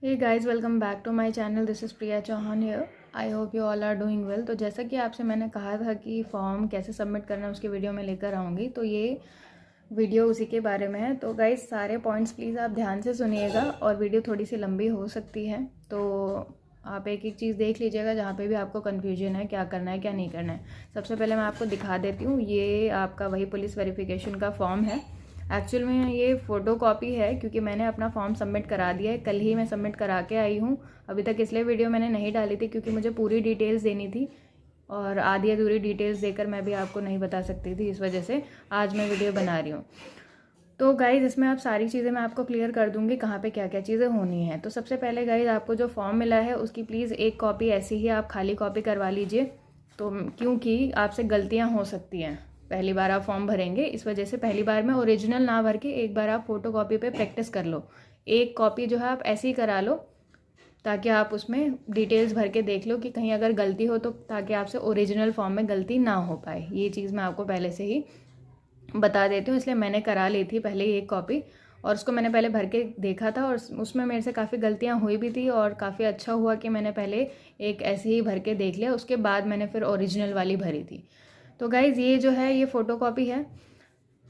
Hey guys, welcome back to my channel. This is Priya Chauhan here. I hope you all are doing well. तो जैसा कि आपसे मैंने कहा था कि फॉर्म कैसे सबमिट करना है उसकी वीडियो में लेकर आऊँगी, तो ये वीडियो उसी के बारे में है। तो गाइस सारे पॉइंट्स प्लीज़ आप ध्यान से सुनिएगा और वीडियो थोड़ी सी लंबी हो सकती है, तो आप एक एक चीज़ देख लीजिएगा जहाँ पे भी आपको कन्फ्यूजन है क्या करना है क्या नहीं करना है। सबसे पहले मैं आपको दिखा देती हूँ, ये आपका वही पुलिस वेरिफिकेशन का फॉर्म है। एक्चुअल में ये फ़ोटो कॉपी है क्योंकि मैंने अपना फॉर्म सबमिट करा दिया है, कल ही मैं सबमिट करा के आई हूँ। अभी तक इसलिए वीडियो मैंने नहीं डाली थी क्योंकि मुझे पूरी डिटेल्स देनी थी और आधी अधूरी डिटेल्स देकर मैं भी आपको नहीं बता सकती थी, इस वजह से आज मैं वीडियो बना रही हूँ। तो गाइज़ इसमें आप सारी चीज़ें मैं आपको क्लियर कर दूँगी कहाँ पे क्या क्या चीज़ें होनी है। तो सबसे पहले गाइज़ आपको जो फॉर्म मिला है उसकी प्लीज़ एक कॉपी ऐसी ही आप खाली कॉपी करवा लीजिए, तो क्योंकि आपसे गलतियाँ हो सकती हैं। पहली बार आप फॉर्म भरेंगे, इस वजह से पहली बार में ओरिजिनल ना भर के एक बार आप फ़ोटो कॉपी पे प्रैक्टिस कर लो। एक कॉपी जो है आप ऐसे ही करा लो ताकि आप उसमें डिटेल्स भर के देख लो कि कहीं अगर गलती हो तो ताकि आपसे ओरिजिनल फॉर्म में गलती ना हो पाए। ये चीज़ मैं आपको पहले से ही बता देती हूँ, इसलिए मैंने करा ली थी पहले ही एक कॉपी और उसको मैंने पहले भर के देखा था और उसमें मेरे से काफ़ी गलतियाँ हुई भी थी और काफ़ी अच्छा हुआ कि मैंने पहले एक ऐसे ही भर के देख लिया, उसके बाद मैंने फिर ओरिजिनल वाली भरी थी। तो गाइज़ ये जो है ये फ़ोटो कॉपी है,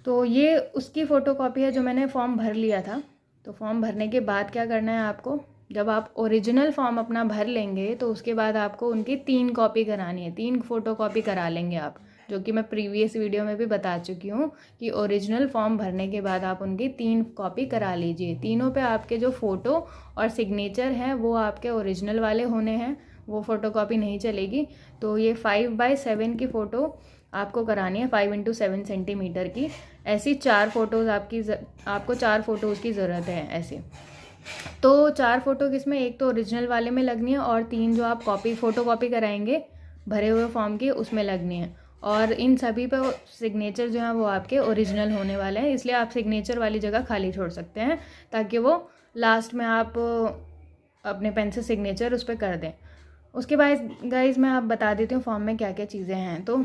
तो ये उसकी फ़ोटो कॉपी है जो मैंने फॉर्म भर लिया था। तो फॉर्म भरने के बाद क्या करना है आपको, जब आप ओरिजिनल फॉर्म अपना भर लेंगे तो उसके बाद आपको उनकी 3 कॉपी करानी है, 3 फ़ोटो कॉपी करा लेंगे आप, जो कि मैं प्रीवियस वीडियो में भी बता चुकी हूँ कि ओरिजिनल फॉर्म भरने के बाद आप उनकी 3 कॉपी करा लीजिए। तीनों पे आपके जो फ़ोटो और सिग्नेचर हैं वो आपके ओरिजिनल वाले होने हैं, वो फ़ोटो कॉपी नहीं चलेगी। तो ये 5x7 की फ़ोटो आपको करानी है, 5x7 सेंटीमीटर की। ऐसी 4 फ़ोटोज़ आपको 4 फ़ोटोज़ की ज़रूरत है ऐसे। तो 4 फ़ोटो किसमें, एक तो ओरिजिनल वाले में लगनी है और 3 जो आप फ़ोटो कॉपी कराएंगे भरे हुए फॉर्म की उसमें लगनी है। और इन सभी पे सिग्नेचर जो है वो आपके ओरिजिनल होने वाले हैं, इसलिए आप सिग्नेचर वाली जगह खाली छोड़ सकते हैं ताकि वो लास्ट में आप अपने पेन से सिग्नेचर उस पर कर दें। उसके बाद गाइज मैं आप बता देती हूँ फॉर्म में क्या क्या चीज़ें हैं। तो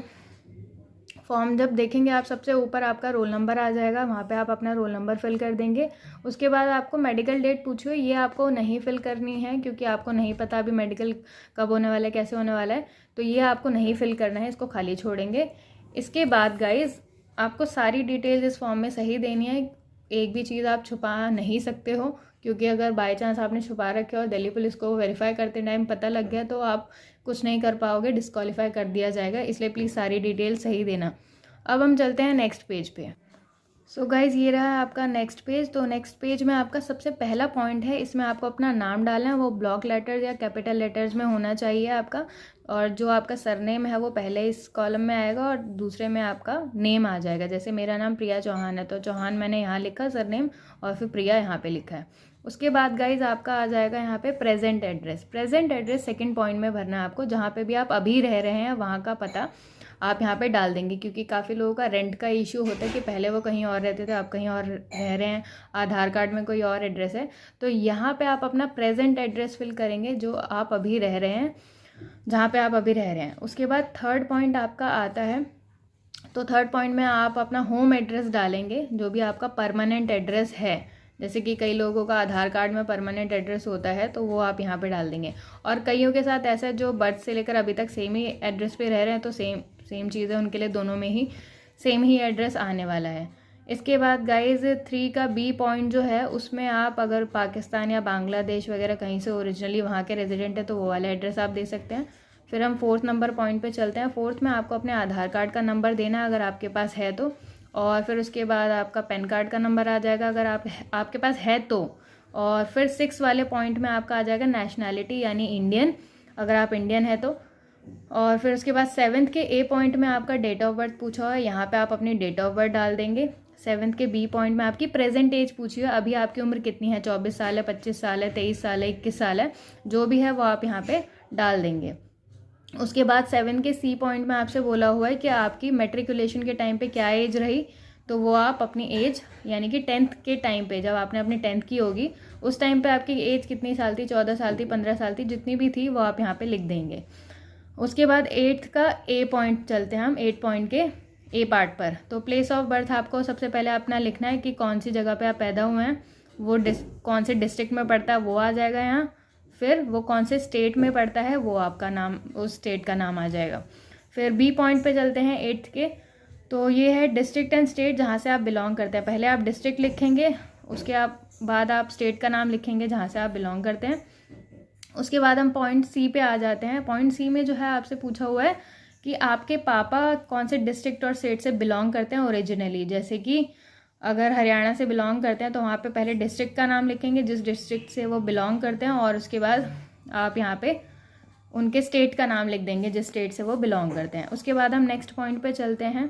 फॉर्म जब देखेंगे आप, सबसे ऊपर आपका रोल नंबर आ जाएगा, वहाँ पे आप अपना रोल नंबर फिल कर देंगे। उसके बाद आपको मेडिकल डेट पूछी हुई, ये आपको नहीं फिल करनी है क्योंकि आपको नहीं पता अभी मेडिकल कब होने वाला है कैसे होने वाला है, तो ये आपको नहीं फिल करना है, इसको खाली छोड़ेंगे। इसके बाद गाइज आपको सारी डिटेल्स इस फॉर्म में सही देनी है, एक भी चीज़ आप छुपा नहीं सकते हो क्योंकि अगर बाय चांस आपने छुपा रखे और दिल्ली पुलिस को वेरीफाई करते टाइम पता लग गया तो आप कुछ नहीं कर पाओगे, डिस्क्वालीफाई कर दिया जाएगा, इसलिए प्लीज़ सारी डिटेल सही देना। अब हम चलते हैं नेक्स्ट पेज पे। सो गाइज ये रहा है आपका नेक्स्ट पेज। तो नेक्स्ट पेज में आपका सबसे पहला पॉइंट है, इसमें आपको अपना नाम डालना है, वो ब्लॉक लेटर्स या कैपिटल लेटर्स में होना चाहिए आपका, और जो आपका सरनेम है वो पहले इस कॉलम में आएगा और दूसरे में आपका नेम आ जाएगा। जैसे मेरा नाम प्रिया चौहान है तो चौहान मैंने यहाँ लिखा सरनेम और फिर प्रिया यहाँ पे लिखा है। उसके बाद गाइज आपका आ जाएगा यहाँ पे present address. Present address second point में भरना है आपको, जहाँ पे भी आप अभी रह रहे हैं वहाँ का पता आप यहाँ पे डाल देंगे, क्योंकि काफ़ी लोगों का रेंट का इशू होता है कि पहले वो कहीं और रहते थे आप कहीं और रह रहे हैं, आधार कार्ड में कोई और एड्रेस है, तो यहाँ पे आप अपना प्रेजेंट एड्रेस फिल करेंगे जो आप अभी रह रहे हैं, जहाँ पे आप अभी रह रहे हैं। उसके बाद थर्ड पॉइंट आपका आता है, तो थर्ड पॉइंट में आप अपना होम एड्रेस डालेंगे, जो भी आपका परमानेंट एड्रेस है। जैसे कि कई लोगों का आधार कार्ड में परमानेंट एड्रेस होता है तो वो आप यहाँ पे डाल देंगे, और कईयों के साथ ऐसा जो बर्थ से लेकर अभी तक सेम ही एड्रेस पे रह रहे हैं तो सेम चीज़ है उनके लिए, दोनों में ही सेम ही एड्रेस आने वाला है। इसके बाद गाइज 3 का बी पॉइंट जो है उसमें आप अगर पाकिस्तान या बांग्लादेश वगैरह कहीं से ओरिजिनली वहाँ के रेजिडेंट है तो वो वाला एड्रेस आप दे सकते हैं। फिर हम 4th नंबर पॉइंट पे चलते हैं। 4th में आपको अपने आधार कार्ड का नंबर देना अगर आपके पास है तो, और फिर उसके बाद आपका पैन कार्ड का नंबर आ जाएगा अगर आपके पास है तो, और फिर 6 वाले पॉइंट में आपका आ जाएगा नेशनैलिटी यानी इंडियन, अगर आप इंडियन है तो। और फिर उसके बाद 7th के ए पॉइंट में आपका डेट ऑफ बर्थ पूछा हुआ है, यहाँ पे आप अपनी डेट ऑफ बर्थ डाल देंगे। 7th के बी पॉइंट में आपकी प्रेजेंट एज पूछी है, अभी आपकी उम्र कितनी है, 24 साल है, 25 साल है, 23 साल है, 21 साल है, जो भी है वो आप यहाँ पे डाल देंगे। उसके बाद 7 के सी पॉइंट में आपसे बोला हुआ है कि आपकी मेट्रिकुलेशन के टाइम पे क्या एज रही, तो वो आप अपनी एज यानी कि 10th के टाइम पे जब आपने अपनी 10th की होगी उस टाइम पे आपकी एज कितनी साल थी, 14 साल थी, 15 साल थी, जितनी भी थी वो आप यहाँ पे लिख देंगे। उसके बाद 8th का ए पॉइंट चलते हैं हम, 8 पॉइंट के ए पार्ट पर। तो प्लेस ऑफ बर्थ आपको सबसे पहले अपना लिखना है कि कौन सी जगह पे आप पैदा हुए हैं, वो कौन से डिस्ट्रिक्ट में पड़ता है वो आ जाएगा यहाँ, फिर वो कौन से स्टेट में पड़ता है वो आपका नाम, उस स्टेट का नाम आ जाएगा। फिर बी पॉइंट पे चलते हैं 8th के। तो ये है डिस्ट्रिक्ट एंड स्टेट जहाँ से आप बिलोंग करते हैं। पहले आप डिस्ट्रिक्ट लिखेंगे, उसके बाद आप स्टेट का नाम लिखेंगे जहाँ से आप बिलोंग करते हैं। उसके बाद हम पॉइंट सी पे आ जाते हैं। पॉइंट सी में जो है आपसे पूछा हुआ है कि आपके पापा कौन से डिस्ट्रिक्ट और स्टेट से बिलोंग करते हैं ओरिजिनली। जैसे कि अगर हरियाणा से बिलोंग करते हैं तो वहाँ पे पहले डिस्ट्रिक्ट का नाम लिखेंगे जिस डिस्ट्रिक्ट से वो बिलोंग करते हैं, और उसके बाद आप यहाँ पे उनके स्टेट का नाम लिख देंगे जिस स्टेट से वो बिलोंग करते हैं। उसके बाद हम नेक्स्ट पॉइंट पे चलते हैं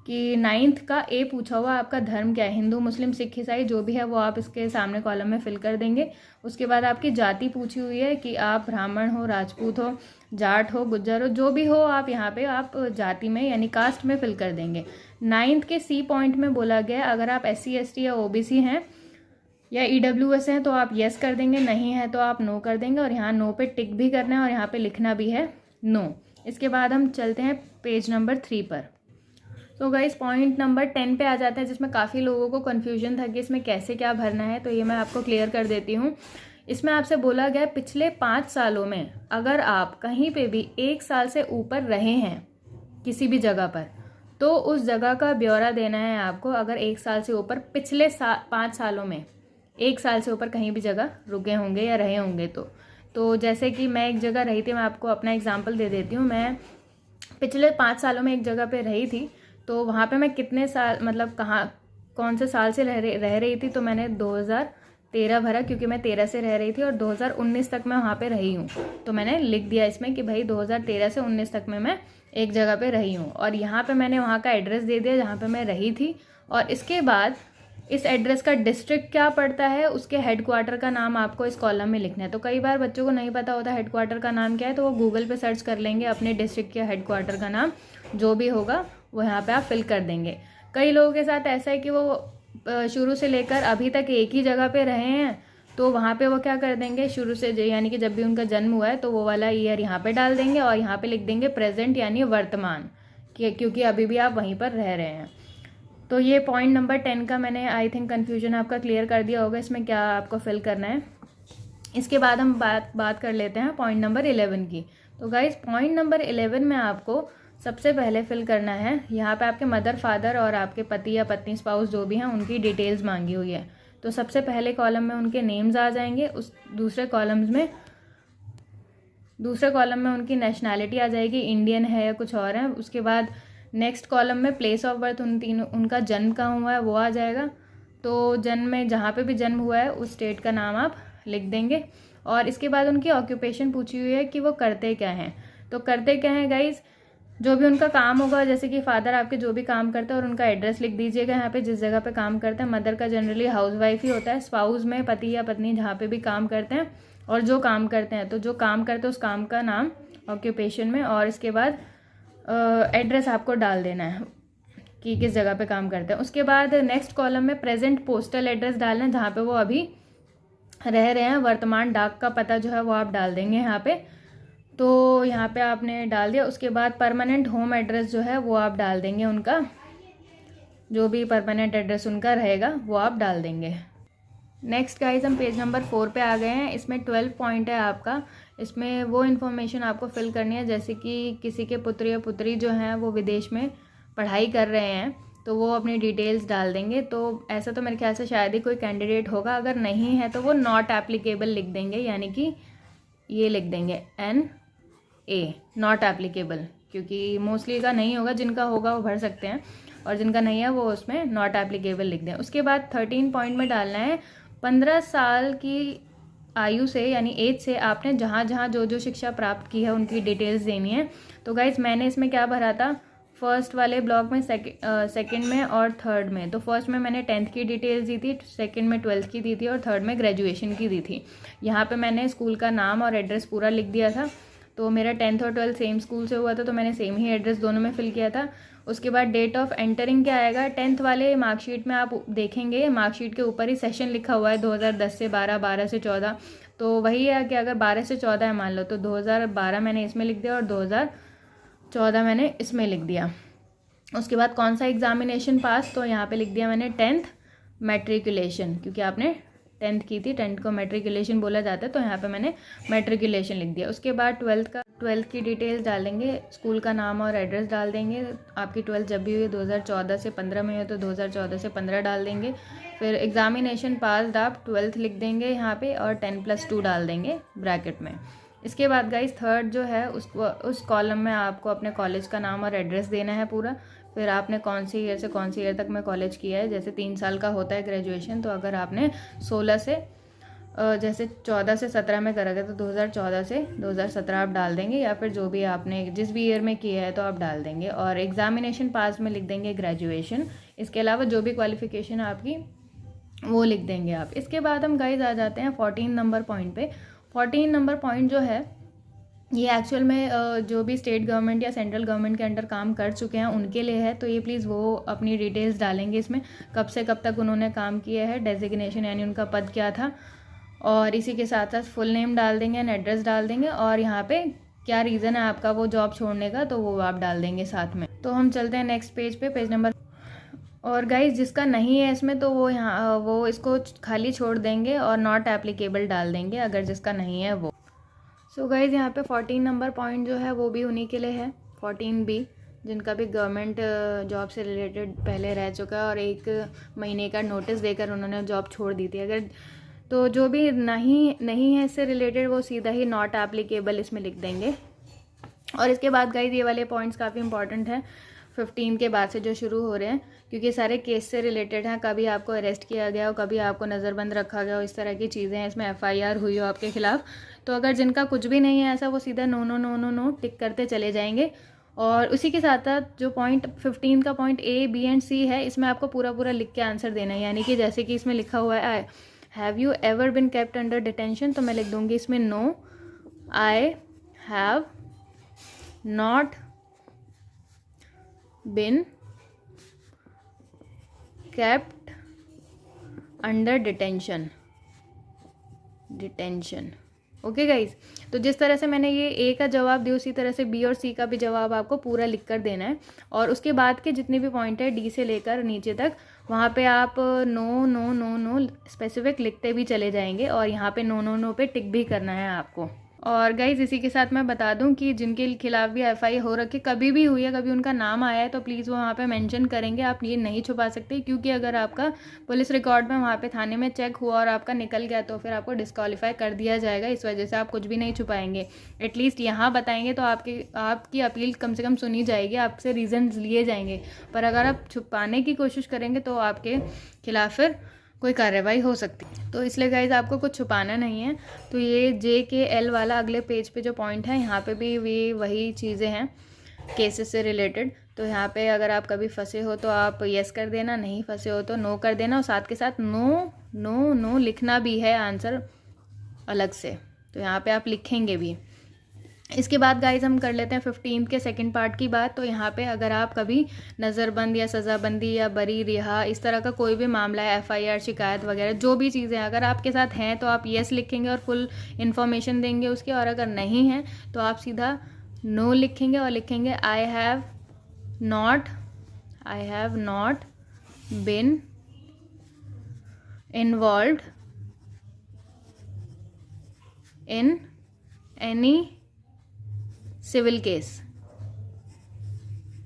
कि 9th का ए पूछा हुआ आपका धर्म क्या है, हिंदू मुस्लिम सिख ईसाई जो भी है वो आप इसके सामने कॉलम में फिल कर देंगे। उसके बाद आपकी जाति पूछी हुई है कि आप ब्राह्मण हो, राजपूत हो, जाट हो, गुज्जर हो, जो भी हो आप यहाँ पे आप जाति में यानी कास्ट में फिल कर देंगे। 9th के सी पॉइंट में बोला गया अगर आप SC ST या OBC हैं या EWS हैं तो आप यस कर देंगे, नहीं है तो आप नो कर देंगे, और यहाँ नो पे टिक भी करना है और यहाँ पे लिखना भी है नो। इसके बाद हम चलते हैं पेज नंबर 3 पर। तो गाइस पॉइंट नंबर 10 पे आ जाता है जिसमें काफ़ी लोगों को कन्फ्यूजन था कि इसमें कैसे क्या भरना है, तो ये मैं आपको क्लियर कर देती हूँ। इसमें आपसे बोला गया पिछले 5 सालों में अगर आप कहीं पे भी 1 साल से ऊपर रहे हैं किसी भी जगह पर तो उस जगह का ब्यौरा देना है आपको। अगर 1 साल से ऊपर पिछले 5 सालों में 1 साल से ऊपर कहीं भी जगह रुके होंगे या रहे होंगे तो जैसे कि मैं एक जगह रही थी, मैं आपको अपना एग्जाम्पल दे देती हूँ। मैं पिछले 5 सालों में एक जगह पे रही थी, तो वहाँ पे मैं कितने साल मतलब कौन से साल से रह रही थी, तो मैंने 2013 भरा क्योंकि मैं 13 से रह रही थी और 2019 तक मैं वहाँ पे रही हूँ। तो मैंने लिख दिया इसमें कि भाई 2013 से 19 तक में मैं एक जगह पे रही हूँ, और यहाँ पे मैंने वहाँ का एड्रेस दे दिया जहाँ पे मैं रही थी। और इसके बाद इस एड्रेस का डिस्ट्रिक्ट क्या पड़ता है, उसके हेडक्वार्टर का नाम आपको इस कॉलम में लिखना है। तो कई बार बच्चों को नहीं पता होता हेडक्वार्टर का नाम क्या है, तो वो गूगल पे सर्च कर लेंगे अपने डिस्ट्रिक्ट के हेडक्वार्टर का नाम जो भी होगा वो यहाँ पे आप फिल कर देंगे। कई लोगों के साथ ऐसा है कि वो शुरू से लेकर अभी तक एक ही जगह पे रहे हैं, तो वहाँ पे वो क्या कर देंगे शुरू से यानी कि जब भी उनका जन्म हुआ है तो वो वाला ईयर यहाँ पे डाल देंगे और यहाँ पे लिख देंगे प्रेजेंट यानी वर्तमान, क्योंकि अभी भी आप वहीं पर रह रहे हैं। तो ये पॉइंट नंबर 10 का मैंने आई थिंक कन्फ्यूजन आपका क्लियर कर दिया होगा इसमें क्या आपको फिल करना है। इसके बाद हम बात कर लेते हैं पॉइंट नंबर 11 की। तो गाइज पॉइंट नंबर 11 में आपको सबसे पहले फिल करना है, यहाँ पे आपके मदर फादर और आपके पति या पत्नी स्पाउस जो भी हैं उनकी डिटेल्स मांगी हुई है। तो सबसे पहले कॉलम में उनके नेम्स आ जाएंगे, उस दूसरे कॉलम में उनकी नेशनैलिटी आ जाएगी, इंडियन है या कुछ और है। उसके बाद नेक्स्ट कॉलम में प्लेस ऑफ बर्थ उनका जन्म कहाँ हुआ है वो आ जाएगा। तो जन्म में जहाँ पे भी जन्म हुआ है उस स्टेट का नाम आप लिख देंगे। और इसके बाद उनकी ऑक्यूपेशन पूछी हुई है कि वो करते क्या हैं। तो करते क्या हैं गाइज, जो भी उनका काम होगा, जैसे कि फादर आपके जो भी काम करते हैं और उनका एड्रेस लिख दीजिएगा यहाँ पे जिस जगह पे काम करते हैं। मदर का जनरली हाउसवाइफ ही होता है। स्पाउस में पति या पत्नी जहाँ पे भी काम करते हैं और जो काम करते हैं, तो जो काम करते हैं उस काम का नाम ऑक्यूपेशन में, और इसके बाद एड्रेस आपको डाल देना है कि किस जगह पे काम करते हैं। उसके बाद नेक्स्ट कॉलम में प्रेजेंट पोस्टल एड्रेस डालना है जहाँ पे वो अभी रह रहे हैं। वर्तमान डाक का पता जो है वो आप डाल देंगे यहाँ पे। तो यहाँ पे आपने डाल दिया। उसके बाद परमानेंट होम एड्रेस जो है वो आप डाल देंगे, उनका जो भी परमानेंट एड्रेस उनका रहेगा वो आप डाल देंगे। नेक्स्ट गाइज हम पेज नंबर 4 पे आ गए हैं। इसमें 12 पॉइंट है आपका। इसमें वो इन्फॉर्मेशन आपको फिल करनी है जैसे कि किसी के पुत्र या पुत्री जो हैं वो विदेश में पढ़ाई कर रहे हैं तो वो अपनी डिटेल्स डाल देंगे। तो ऐसा तो मेरे ख्याल से शायद ही कोई कैंडिडेट होगा, अगर नहीं है तो वो नॉट एप्लीकेबल लिख देंगे, यानी कि ये लिख देंगे NA नॉट एप्लीकेबल, क्योंकि मोस्टली का नहीं होगा, जिनका होगा वो भर सकते हैं और जिनका नहीं है वो उसमें नॉट एप्लीकेबल लिख दें। उसके बाद 13 पॉइंट में डालना है 15 साल की आयु से यानी एज से आपने जहाँ जहाँ जो जो शिक्षा प्राप्त की है उनकी डिटेल्स देनी है। तो गाइज मैंने इसमें क्या भरा था, फर्स्ट वाले ब्लॉक में सेकंड में और थर्ड में। तो फर्स्ट में मैंने 10th की डिटेल्स दी थी, सेकंड में 12th की दी थी और थर्ड में ग्रेजुएशन की दी थी। यहाँ पे मैंने स्कूल का नाम और एड्रेस पूरा लिख दिया था। तो मेरा 10th और 12th सेम स्कूल से हुआ था तो मैंने सेम ही एड्रेस दोनों में फिल किया था। उसके बाद डेट ऑफ एंटरिंग क्या आएगा, 10th वाले मार्कशीट में आप देखेंगे मार्कशीट के ऊपर ही सेशन लिखा हुआ है 2010 से 12, 12 से 14। तो वही है कि अगर 12 से 14 है मान लो तो 2012 मैंने इसमें लिख दिया और 2014 मैंने इसमें लिख दिया। उसके बाद कौन सा एग्जामिनेशन पास, तो यहाँ पे लिख दिया मैंने 10th मैट्रिकुलेशन, क्योंकि आपने 10th की थी, 10th को मैट्रिकुलेशन बोला जाता है, तो यहाँ पे मैंने मैट्रिकुलेशन लिख दिया। उसके बाद 12th की डिटेल्स डालेंगे, स्कूल का नाम और एड्रेस डाल देंगे। आपकी 12th जब भी हुई 2014 से 15 में हो तो 2014 से 15 डाल देंगे। फिर एग्जामिनेशन पास आप 12th लिख देंगे यहाँ पे और 10+2 डाल देंगे ब्रैकेट में। इसके बाद गाइस थर्ड जो है उस कॉलम में आपको अपने कॉलेज का नाम और एड्रेस देना है पूरा। फिर आपने कौन सी ईयर से कौन सी ईयर तक में कॉलेज किया है, जैसे 3 साल का होता है ग्रेजुएशन, तो अगर आपने 16 से जैसे 14 से 17 में करा गया तो 2014 से 2017 आप डाल देंगे, या फिर जो भी आपने जिस भी ईयर में किया है तो आप डाल देंगे। और एग्जामिनेशन पास में लिख देंगे ग्रेजुएशन। इसके अलावा जो भी क्वालिफिकेशन आपकी वो लिख देंगे आप। इसके बाद हम गाइज आ जाते हैं 14 नंबर पॉइंट पे। 14 नंबर पॉइंट जो है ये एक्चुअल में जो भी स्टेट गवर्नमेंट या सेंट्रल गवर्नमेंट के अंडर काम कर चुके हैं उनके लिए है, तो ये प्लीज़ वो अपनी डिटेल्स डालेंगे इसमें, कब से कब तक उन्होंने काम किया है, डेजिग्नेशन यानी उनका पद क्या था, और इसी के साथ साथ फुल नेम डाल देंगे एंड एड्रेस डाल देंगे, और यहाँ पे क्या रीज़न है आपका वो जॉब छोड़ने का तो वो आप डाल देंगे साथ में। तो हम चलते हैं नेक्स्ट पेज पे, पेज नंबर। और गाइज जिसका नहीं है इसमें तो वो यहाँ वो इसको खाली छोड़ देंगे और नॉट एप्लीकेबल डाल देंगे अगर जिसका नहीं है वो। सो गाइज यहाँ पे 14 नंबर पॉइंट जो है वो भी उन्हीं के लिए है, 14B, जिनका भी गवर्नमेंट जॉब से रिलेटेड पहले रह चुका है और 1 महीने का नोटिस देकर उन्होंने जॉब छोड़ दी थी। अगर तो जो भी नहीं है इससे रिलेटेड वो सीधा ही नॉट एप्लीकेबल इसमें लिख देंगे। और इसके बाद गाइज ये वाले पॉइंट्स काफ़ी इंपॉर्टेंट हैं 15 के बाद से जो शुरू हो रहे हैं, क्योंकि सारे केस से रिलेटेड हैं। कभी आपको अरेस्ट किया गया हो, कभी आपको नज़रबंद रखा गया हो, इस तरह की चीज़ें हैं, इसमें FIR हुई हो आपके खिलाफ। तो अगर जिनका कुछ भी नहीं है ऐसा, वो सीधा no no no no no tick करते चले जाएंगे। और उसी के साथ साथ जो पॉइंट 15 का point A, B and C है, इसमें आपको पूरा पूरा लिख के आंसर देना है। यानी कि जैसे कि इसमें लिखा हुआ है have you ever been kept under detention, तो मैं लिख दूँगी इसमें no, I have not been kept under detention। Okay guys, तो जिस तरह से मैंने ये A का जवाब दिया उसी तरह से B और C का भी जवाब आपको पूरा लिख कर देना है। और उसके बाद के जितने भी पॉइंट है D से लेकर नीचे तक, वहाँ पे आप no no no no specific लिखते भी चले जाएंगे और यहाँ पे नो नो नो पे टिक भी करना है आपको। और गाइज़ इसी के साथ मैं बता दूं कि जिनके खिलाफ भी FI हो रखी, कभी भी हुई है, कभी उनका नाम आया है, तो प्लीज़ वो वहाँ पे मेंशन करेंगे। आप ये नहीं छुपा सकते, क्योंकि अगर आपका पुलिस रिकॉर्ड में वहाँ पे थाने में चेक हुआ और आपका निकल गया तो फिर आपको डिस्क्वालीफाई कर दिया जाएगा। इस वजह से आप कुछ भी नहीं छुपाएंगे, एटलीस्ट यहाँ बताएंगे तो आपकी अपील कम से कम सुनी जाएगी, आपसे रीज़न्स लिए जाएंगे। पर अगर आप छुपाने की कोशिश करेंगे तो आपके खिलाफ फिर कोई कार्रवाई हो सकती है। तो इसलिए गाइज आपको कुछ छुपाना नहीं है। तो ये JKL वाला अगले पेज पे जो पॉइंट है, यहाँ पे भी वही चीज़ें हैं केसेस से रिलेटेड। तो यहाँ पे अगर आप कभी फंसे हो तो आप यस कर देना, नहीं फंसे हो तो नो कर देना, और साथ के साथ नो नो नो लिखना भी है आंसर अलग से, तो यहाँ पे आप लिखेंगे भी। इसके बाद गाइज हम कर लेते हैं 15 के सेकंड पार्ट की बात। तो यहाँ पे अगर आप कभी नज़रबंद या सज़ाबंदी या बरी रिहा इस तरह का कोई भी मामला है, FIR, शिकायत वगैरह जो भी चीज़ें अगर आपके साथ हैं तो आप यस लिखेंगे और फुल इन्फॉर्मेशन देंगे उसकी, और अगर नहीं है तो आप सीधा नो लिखेंगे और लिखेंगे I have not been involved in any civil case.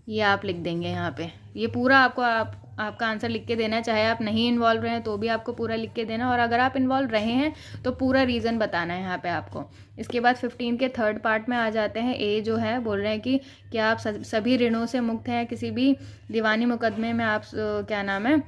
ये आप लिख देंगे यहाँ पे। ये पूरा आपका आंसर लिख के देना है, चाहे आप नहीं इन्वॉल्व रहे हैं तो भी आपको पूरा लिख के देना, और अगर आप इन्वॉल्व रहे हैं तो पूरा रीज़न बताना है यहाँ पे आपको। इसके बाद 15 के थर्ड पार्ट में आ जाते हैं। A जो है बोल रहे हैं कि क्या आप सभी ऋणों से मुक्त हैं, किसी भी दीवानी मुकदमे में आप क्या नाम है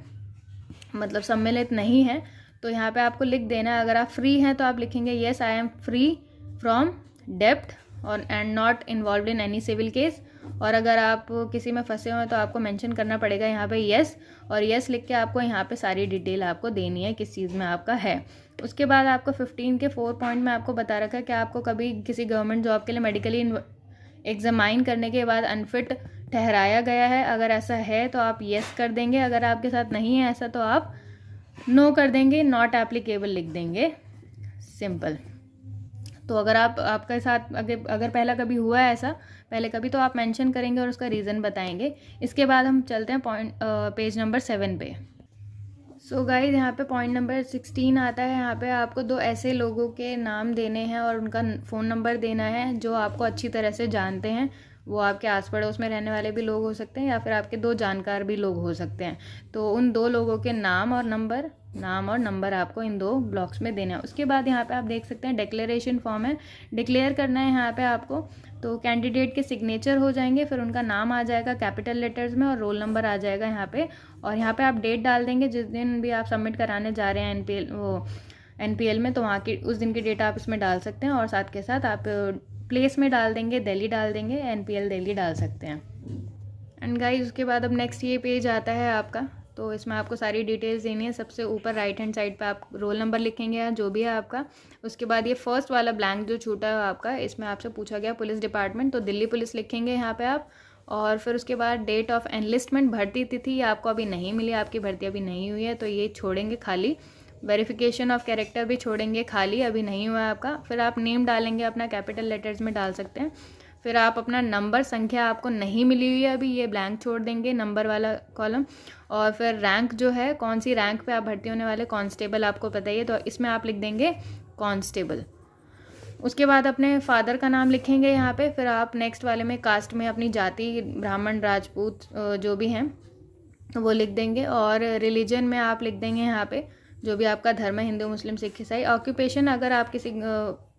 मतलब सम्मिलित नहीं है, तो यहाँ पे आपको लिख देना है। अगर आप फ्री हैं तो आप लिखेंगे yes I am free from डेप्ट और and not involve in any civil case. और अगर आप किसी में फंसे हुए हैं तो आपको मेंशन करना पड़ेगा यहाँ पे येस, और येस लिख के आपको यहाँ पे सारी डिटेल आपको देनी है किस चीज़ में आपका है। उसके बाद आपको 15 के 4 पॉइंट में आपको बता रखा है कि आपको कभी किसी गवर्नमेंट जॉब के लिए मेडिकली एग्जामाइन करने के बाद अनफिट ठहराया गया है। अगर ऐसा है तो आप येस कर देंगे, अगर आपके साथ नहीं है ऐसा तो आप नो कर देंगे, नॉट एप्लीकेबल लिख देंगे, सिंपल। तो अगर आपके साथ अगर पहला कभी हुआ है ऐसा पहले कभी, तो आप मेंशन करेंगे और उसका रीज़न बताएंगे। इसके बाद हम चलते हैं पेज नंबर 7 पे। सो गाइस यहाँ पे पॉइंट नंबर 16 आता है। यहाँ पे आपको 2 ऐसे लोगों के नाम देने हैं और उनका फ़ोन नंबर देना है जो आपको अच्छी तरह से जानते हैं। वो आपके आस पड़ोस में रहने वाले भी लोग हो सकते हैं या फिर आपके 2 जानकार भी लोग हो सकते हैं। तो उन 2 लोगों के नाम और नंबर आपको इन 2 ब्लॉक्स में देना है। उसके बाद यहाँ पे आप देख सकते हैं डिक्लेरेशन फॉर्म है, डिक्लेयर करना है यहाँ पे आपको। तो कैंडिडेट के सिग्नेचर हो जाएंगे, फिर उनका नाम आ जाएगा कैपिटल लेटर्स में और रोल नंबर आ जाएगा यहाँ पे। और यहाँ पे आप डेट डाल देंगे जिस दिन भी आप सबमिट कराने जा रहे हैं एनपीएल में, तो वहाँ की उस दिन की डेट आप इसमें डाल सकते हैं। और साथ के साथ आप प्लेस में डाल देंगे, दिल्ली डाल देंगे, एनपीएल दिल्ली डाल सकते हैं। एंड गाइस उसके बाद अब नेक्स्ट ये पेज आता है आपका। तो इसमें आपको सारी डिटेल्स देनी है। सबसे ऊपर राइट हैंड साइड पे आप रोल नंबर लिखेंगे या जो भी है आपका। उसके बाद ये फर्स्ट वाला ब्लैंक जो छूटा है आपका, इसमें आपसे पूछा गया पुलिस डिपार्टमेंट, तो दिल्ली पुलिस लिखेंगे यहाँ पे आप। और फिर उसके बाद डेट ऑफ एनलिस्टमेंट, भर्ती तिथि ये आपको अभी नहीं मिली, आपकी भर्ती अभी नहीं हुई है तो ये छोड़ेंगे खाली। वेरिफिकेशन ऑफ कैरेक्टर भी छोड़ेंगे खाली, अभी नहीं हुआ है आपका। फिर आप नेम डालेंगे अपना, कैपिटल लेटर्स में डाल सकते हैं। फिर आप अपना नंबर संख्या आपको नहीं मिली हुई है अभी, ये ब्लैंक छोड़ देंगे नंबर वाला कॉलम। और फिर रैंक जो है, कौन सी रैंक पे आप भर्ती होने वाले, कांस्टेबल आपको पता ही है तो इसमें आप लिख देंगे कांस्टेबल। उसके बाद अपने फादर का नाम लिखेंगे यहाँ पे। फिर आप नेक्स्ट वाले में कास्ट में अपनी जाति, ब्राह्मण, राजपूत जो भी हैं तो वो लिख देंगे। और रिलीजन में आप लिख देंगे यहाँ पे जो भी आपका धर्म है, हिंदू, मुस्लिम, सिख, ईसाई। ऑक्यूपेशन अगर आप किसी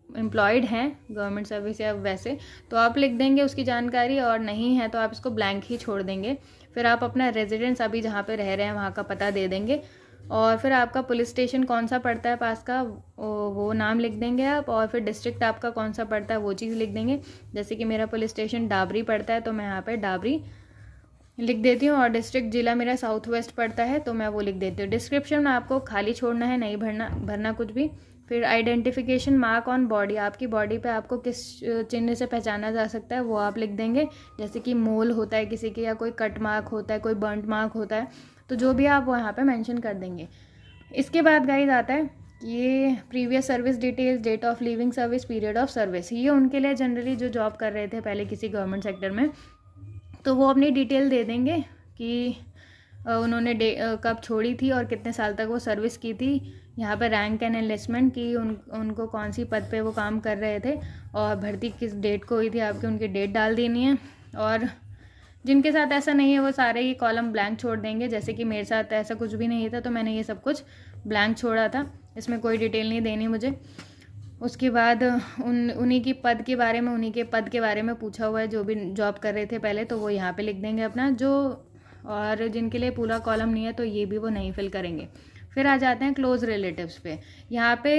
एम्प्लॉयड हैं गवर्नमेंट सर्विस या वैसे तो आप लिख देंगे उसकी जानकारी, और नहीं है तो आप इसको ब्लैंक ही छोड़ देंगे। फिर आप अपना रेजिडेंस अभी जहाँ पे रह रहे हैं वहाँ का पता दे देंगे। और फिर आपका पुलिस स्टेशन कौन सा पड़ता है पास का वो नाम लिख देंगे आप। और फिर डिस्ट्रिक्ट आपका कौन सा पड़ता है वो चीज़ लिख देंगे। जैसे कि मेरा पुलिस स्टेशन डाबरी पड़ता है तो मैं यहाँ पे डाबरी लिख देती हूँ। और डिस्ट्रिक्ट जिला मेरा साउथ वेस्ट पड़ता है तो मैं वो लिख देती हूँ। डिस्क्रिप्शन में आपको खाली छोड़ना है, नहीं भरना कुछ भी। फिर आइडेंटिफिकेशन मार्क ऑन बॉडी, आपकी बॉडी पे आपको किस चिन्ह से पहचाना जा सकता है वो आप लिख देंगे। जैसे कि मोल होता है किसी के, या कोई कट मार्क होता है, कोई बर्न्ट मार्क होता है, तो जो भी आप वो यहाँ पे मेंशन कर देंगे। इसके बाद गाइस आता है ये previous service details, date of leaving service, period of service. ये उनके लिए जनरली जो जॉब कर रहे थे पहले किसी गवर्नमेंट सेक्टर में, तो वो अपनी डिटेल दे देंगे कि उन्होंने कब छोड़ी थी और कितने साल तक वो सर्विस की थी। यहाँ पर रैंक एंड एनलिस्टमेंट की उनको कौन सी पद पे वो काम कर रहे थे और भर्ती किस डेट को हुई थी आपकी, उनकी डेट डाल देनी है। और जिनके साथ ऐसा नहीं है वो सारे ही कॉलम ब्लैंक छोड़ देंगे। जैसे कि मेरे साथ ऐसा कुछ भी नहीं था तो मैंने ये सब कुछ ब्लैंक छोड़ा था, इसमें कोई डिटेल नहीं देनी मुझे। उसके बाद उन्हीं की पद के बारे में, उन्हीं के पद के बारे में पूछा हुआ है जो भी जॉब कर रहे थे पहले, तो वो यहाँ पे लिख देंगे अपना जो। और जिनके लिए पूरा कॉलम नहीं है तो ये भी वो नहीं फिल करेंगे। फिर आ जाते हैं क्लोज रिलेटिव्स पे। यहाँ पे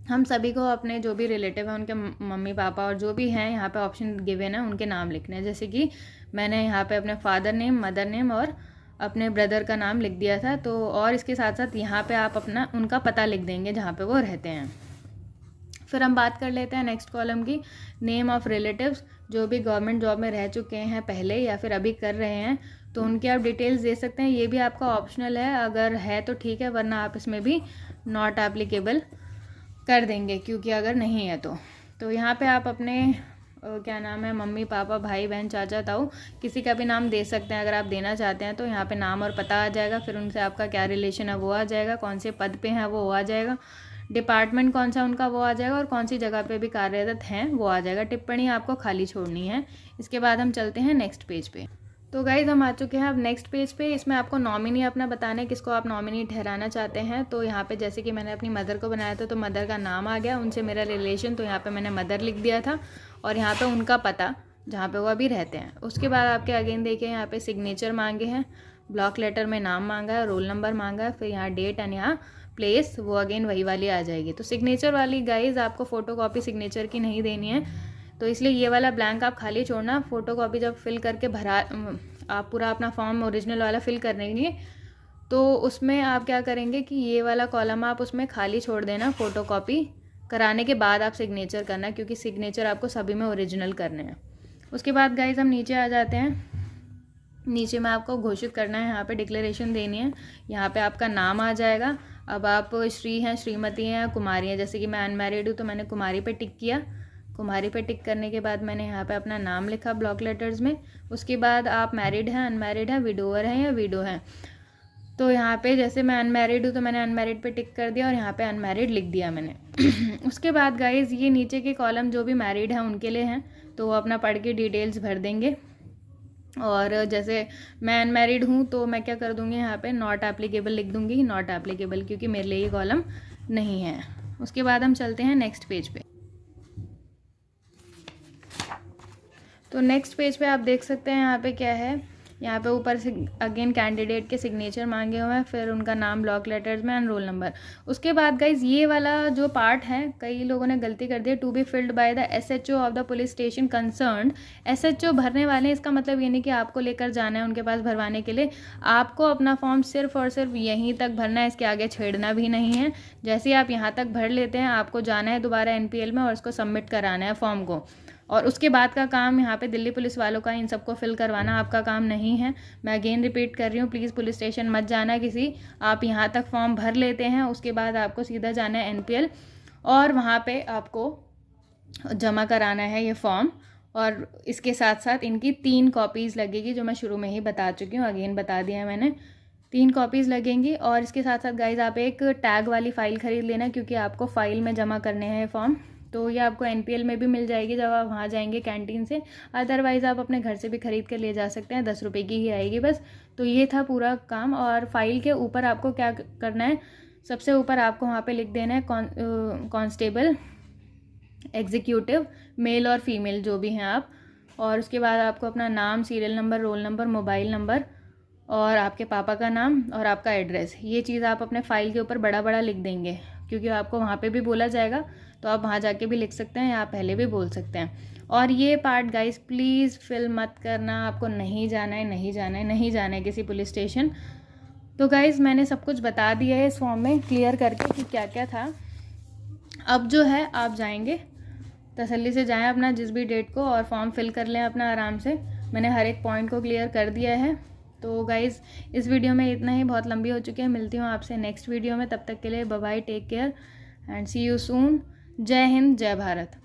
हम सभी को अपने जो भी रिलेटिव हैं उनके मम्मी पापा और जो भी हैं यहाँ पे ऑप्शन गिवन है उनके नाम लिखने हैं। जैसे कि मैंने यहाँ पे अपने फादर नेम, मदर नेम और अपने ब्रदर का नाम लिख दिया था। तो और इसके साथ साथ यहाँ पे आप अपना उनका पता लिख देंगे जहाँ पे वो रहते हैं। फिर हम बात कर लेते हैं नेक्स्ट कॉलम की, नेम ऑफ़ रिलेटिव्स। जो भी गवर्नमेंट जॉब में रह चुके हैं पहले या फिर अभी कर रहे हैं तो उनके आप डिटेल्स दे सकते हैं। ये भी आपका ऑप्शनल है, अगर है तो ठीक है, वरना आप इसमें भी नॉट एप्लीकेबल कर देंगे क्योंकि अगर नहीं है तो यहाँ पे आप अपने क्या नाम है, मम्मी पापा, भाई बहन, चाचा ताऊ, किसी का भी नाम दे सकते हैं अगर आप देना चाहते हैं। तो यहाँ पे नाम और पता आ जाएगा, फिर उनसे आपका क्या रिलेशन है वो आ जाएगा, कौन से पद पे हैं वो आ जाएगा, डिपार्टमेंट कौन सा उनका वो आ जाएगा, और कौन सी जगह पे भी कार्यरत हैं वो आ जाएगा। टिप्पणी आपको खाली छोड़नी है। इसके बाद हम चलते हैं नेक्स्ट पेज पे। तो गाइज़ हम आ चुके हैं अब नेक्स्ट पेज पे। इसमें आपको नॉमिनी अपना बताना है, किसको आप नॉमिनी ठहराना चाहते हैं। तो यहाँ पे जैसे कि मैंने अपनी मदर को बनाया था तो मदर का नाम आ गया, उनसे मेरा रिलेशन, तो यहाँ पे मैंने मदर लिख दिया था। और यहाँ पे उनका पता जहाँ पे वो अभी रहते हैं। उसके बाद आपके अगेन देखिए यहाँ पे सिग्नेचर मांगे हैं, ब्लॉक लेटर में नाम मांगा है, रोल नंबर मांगा है, फिर यहाँ डेट एंड यहाँ प्लेस, वो अगेन वही वाली आ जाएगी। तो सिग्नेचर वाली गाइज़ आपको फ़ोटोकॉपी सिग्नेचर की नहीं देनी है, तो इसलिए ये वाला ब्लैंक आप खाली छोड़ना। फ़ोटोकॉपी जब फिल करके भरा आप पूरा अपना फॉर्म ओरिजिनल वाला फिल करेंगे तो उसमें आप क्या करेंगे कि ये वाला कॉलम आप उसमें खाली छोड़ देना। फ़ोटोकॉपी कराने के बाद आप सिग्नेचर करना, क्योंकि सिग्नेचर आपको सभी में ओरिजिनल करने हैं। उसके बाद गाइज़ हम नीचे आ जाते हैं। नीचे में आपको घोषित करना है, यहाँ पे डिक्लेरेशन देनी है। यहाँ पे आपका नाम आ जाएगा। अब आप श्री हैं, श्रीमती हैं, कुमारी हैं। जैसे कि मैं अनमैरिड हूँ तो मैंने कुमारी पे टिक किया। कुमारी पे टिक करने के बाद मैंने यहाँ पे अपना नाम लिखा ब्लॉक लेटर्स में। उसके बाद आप मैरिड हैं, अनमैरिड हैं, विडोअर हैं या विडो हैं। तो यहाँ पे जैसे मैं अनमैरिड हूँ तो मैंने अनमैरिड पे टिक कर दिया और यहाँ पे अनमैरिड लिख दिया मैंने। उसके बाद गाइज़ ये नीचे के कॉलम जो भी मैरिड हैं उनके लिए हैं, तो वो अपना पढ़ के डिटेल्स भर देंगे। और जैसे मैं अनमैरिड हूँ तो मैं क्या कर दूँगी, यहाँ पे नॉट एप्लीकेबल लिख दूँगी, नॉट एप्लीकेबल, क्योंकि मेरे लिए ये कॉलम नहीं है। उसके बाद हम चलते हैं नेक्स्ट पेज पे। तो नेक्स्ट पेज पे आप देख सकते हैं यहाँ पे क्या है, यहाँ पे ऊपर से अगेन कैंडिडेट के सिग्नेचर मांगे हुए हैं, फिर उनका नाम ब्लॉक लेटर्स में एंड रोल नंबर। उसके बाद गाइज ये वाला जो पार्ट है, कई लोगों ने गलती कर दी है, to be filled by the SHO of the police station concerned. SHO भरने वाले हैं, इसका मतलब ये नहीं कि आपको लेकर जाना है उनके पास भरवाने के लिए। आपको अपना फॉर्म सिर्फ और सिर्फ यहीं तक भरना है, इसके आगे छेड़ना भी नहीं है। जैसे ही आप यहाँ तक भर लेते हैं, आपको जाना है दोबारा NPL में और उसको सबमिट कराना है फॉर्म को। और उसके बाद का काम यहाँ पे दिल्ली पुलिस वालों का इन सबको फिल करवाना आपका काम नहीं है। मैं अगेन रिपीट कर रही हूँ, प्लीज़ पुलिस स्टेशन मत जाना किसी। आप यहाँ तक फॉर्म भर लेते हैं, उसके बाद आपको सीधा जाना है NPL और वहाँ पे आपको जमा कराना है ये फॉर्म। और इसके साथ साथ इनकी 3 कॉपीज़ लगेगी, जो मैं शुरू में ही बता चुकी हूँ, अगेन बता दिया है मैंने। 3 कॉपीज़ लगेंगी। और इसके साथ साथ गाइज आप एक टैग वाली फ़ाइल ख़रीद लेना, क्योंकि आपको फ़ाइल में जमा करने हैं फॉर्म। तो ये आपको NPL में भी मिल जाएगी जब आप वहाँ जाएंगे कैंटीन से, अदरवाइज़ आप अपने घर से भी ख़रीद कर ले जा सकते हैं, 10 रुपये की ही आएगी बस। तो ये था पूरा काम। और फाइल के ऊपर आपको क्या करना है, सबसे ऊपर आपको वहाँ पे लिख देना है कांस्टेबल एग्जीक्यूटिव, मेल और फीमेल जो भी हैं आप। और उसके बाद आपको अपना नाम, serial number, roll number, mobile number और आपके पापा का नाम और आपका एड्रेस, ये चीज़ आप अपने फाइल के ऊपर बड़ा बड़ा लिख देंगे, क्योंकि आपको वहाँ पे भी बोला जाएगा, तो आप वहाँ जाके भी लिख सकते हैं या आप पहले भी बोल सकते हैं। और ये पार्ट गाइस प्लीज़ फिल मत करना, आपको नहीं जाना है, नहीं जाना है, नहीं जाना है किसी पुलिस स्टेशन। तो गाइस मैंने सब कुछ बता दिया है इस फॉर्म में क्लियर करके कि क्या क्या था। अब जो है आप जाएंगे, तसल्ली से जाएं अपना जिस भी डेट को, और फॉर्म फिल कर लें अपना आराम से। मैंने हर एक पॉइंट को क्लियर कर दिया है। तो गाइज़ इस वीडियो में इतना ही, बहुत लंबी हो चुकी है। मिलती हूँ आपसे नेक्स्ट वीडियो में, तब तक के लिए bye bye, take care and see you soon. जय हिंद, जय भारत।